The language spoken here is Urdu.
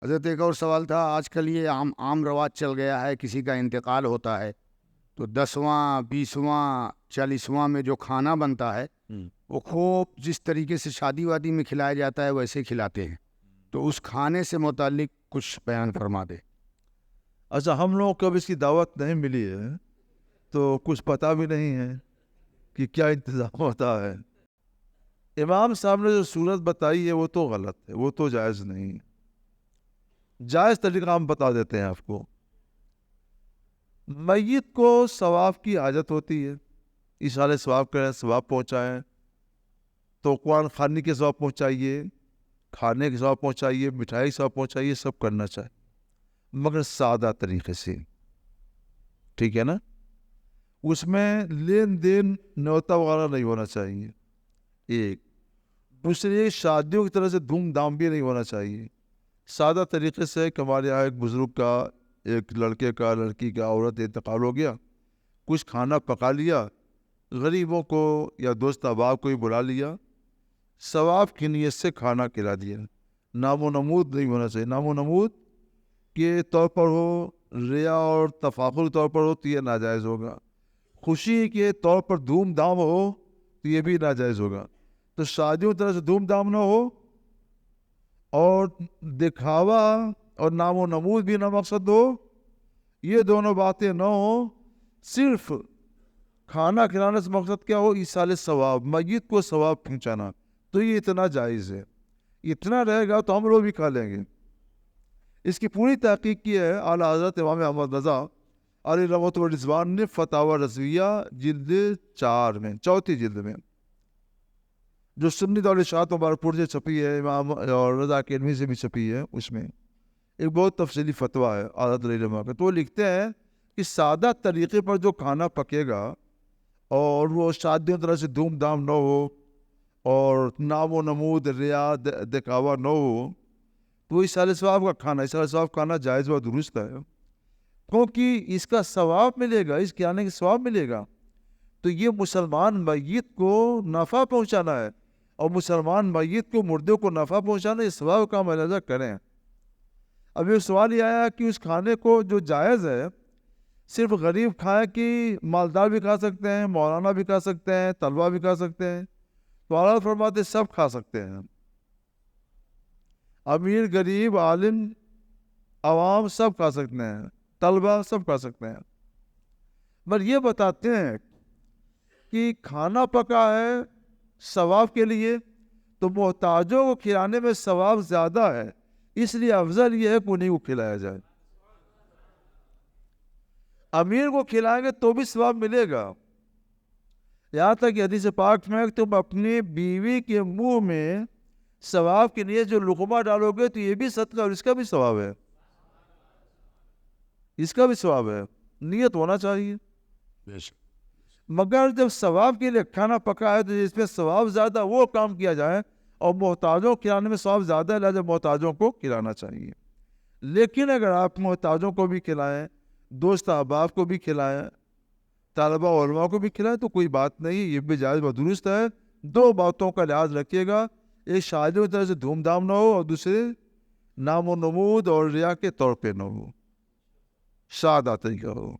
حضرت ایک اور سوال تھا، آج کل یہ عام رواج چل گیا ہے، کسی کا انتقال ہوتا ہے تو 10واں 20واں 40واں میں جو کھانا بنتا ہے وہ خوب جس طریقے سے شادی وادی میں کھلایا جاتا ہے ویسے کھلاتے ہیں، تو اس کھانے سے متعلق کچھ بیان فرما دے۔ اچھا، ہم لوگوں کو اب اس کی دعوت نہیں ملی ہے تو کچھ پتہ بھی نہیں ہے کہ کیا انتظام ہوتا ہے۔ امام صاحب نے جو صورت بتائی ہے وہ تو غلط ہے، وہ تو جائز نہیں ہے۔ جائز طریقہ ہم بتا دیتے ہیں آپ کو۔ میت کو ثواب کی حاجت ہوتی ہے، ایصال ثواب کریں، ثواب پہنچائیں، تو قرآن خوانی کے ثواب پہنچائیے، کھانے کے ثواب پہنچائیے، مٹھائی کے ثواب پہنچائیے، سب کرنا چاہیے، مگر سادہ طریقے سے، ٹھیک ہے نا؟ اس میں لین دین نیوتا وغیرہ نہیں ہونا چاہیے، ایک۔ دوسری، شادیوں کی طرح سے دھوم دھام بھی نہیں ہونا چاہیے، سادہ طریقے سے۔ کہ ہمارے یہاں ایک بزرگ کا، ایک لڑکے کا، لڑکی کا، عورت انتقال ہو گیا، کچھ کھانا پکا لیا، غریبوں کو یا دوست احباب کو ہی بلا لیا، ثواب کی نیت سے کھانا کھلا دیا۔ نام و نمود نہیں ہونا چاہیے، نام و نمود کے طور پر ہو، ریا اور تفاخر کے طور پر ہو تو یہ ناجائز ہوگا، خوشی کے طور پر دھوم دھام ہو تو یہ بھی ناجائز ہوگا۔ تو شادیوں کی طرح سے دھوم دھام نہ ہو، اور دکھاوا اور نام و نمود بھی نہ مقصد ہو، یہ دونوں باتیں نہ ہو، صرف کھانا کھلانے سے مقصد کیا ہو؟ ایصال ثواب، میت کو ثواب پہنچانا، تو یہ اتنا جائز ہے۔ اتنا رہے گا تو ہم لوگ بھی کھا لیں گے۔ اس کی پوری تحقیق کی ہے اعلیٰ حضرت امام احمد رضا علیہ رحمۃ و رضوان نے فتاوی رضویہ جلد 4 میں، چوتھی جلد میں، جو سنی دور اشاعت مبارکپور سے چھپی ہے، امام اور رضا اکیڈمی سے بھی چھپی ہے، اس میں ایک بہت تفصیلی فتویٰ ہے حضرت علیہ رحمۃ کا۔ تو وہ لکھتے ہیں کہ سادہ طریقے پر جو کھانا پکے گا اور وہ شادیوں طرح سے دھوم دھام نہ ہو اور نام و نمود، ریا، دکھاوا نہ ہو، تو ایصال ثواب کا کھانا، ایصال ثواب کھانا جائز و درست ہے، کیونکہ اس کا ثواب ملے گا، اس کھانے کا ثواب ملے گا۔ تو یہ مسلمان میت کو نفع پہنچانا ہے، اور مسلمان میت کو، مردے کو نفع پہنچانا، یہ ثواب کا ملاحظہ کریں۔ اب یہ سوال یہ آیا کہ اس کھانے کو جو جائز ہے صرف غریب کھائے کہ مالدار بھی کھا سکتے ہیں، مولانا بھی کھا سکتے ہیں، طلبہ بھی کھا سکتے ہیں؟ تو اعلیٰ فرماتے سب کھا سکتے ہیں، امیر، غریب، عالم، عوام سب کھا سکتے ہیں، طلبہ سب کھا سکتے ہیں۔ مگر یہ بتاتے ہیں کہ کھانا پکا ہے ثواب کے لیے، تو محتاجوں کو کھلانے میں ثواب زیادہ ہے، اس لیے افضل یہ ہے کہ انہیں کو کھلایا جائے۔ امیر کو کھلائیں گے تو بھی ثواب ملے گا، یہاں تک کہ حدیث پاک میں تم اپنی بیوی کے منہ میں ثواب کے لیے جو لقمہ ڈالو گے تو یہ بھی صدقہ، اور اس کا بھی ثواب ہے، اس کا بھی ثواب ہے، نیت ہونا چاہیے۔ مگر جب ثواب کے لیے کھانا پکا ہے تو اس میں ثواب زیادہ، وہ کام کیا جائے، اور محتاجوں کو کھلانے میں ثواب زیادہ ہے، لہذا محتاجوں کو کھلانا چاہیے۔ لیکن اگر آپ محتاجوں کو بھی کھلائیں، دوست احباب کو بھی کھلائیں، طالبہ علماء کو بھی کھلائیں، تو کوئی بات نہیں، یہ بھی جائز و درست ہے۔ دو باتوں کا لحاظ رکھیے گا، ایک شادیوں کی طرح سے دھوم دھام نہ ہو، اور دوسرے نام و نمود اور ریا کے طور پہ نہ ہو، سادہ طریقہ ہو۔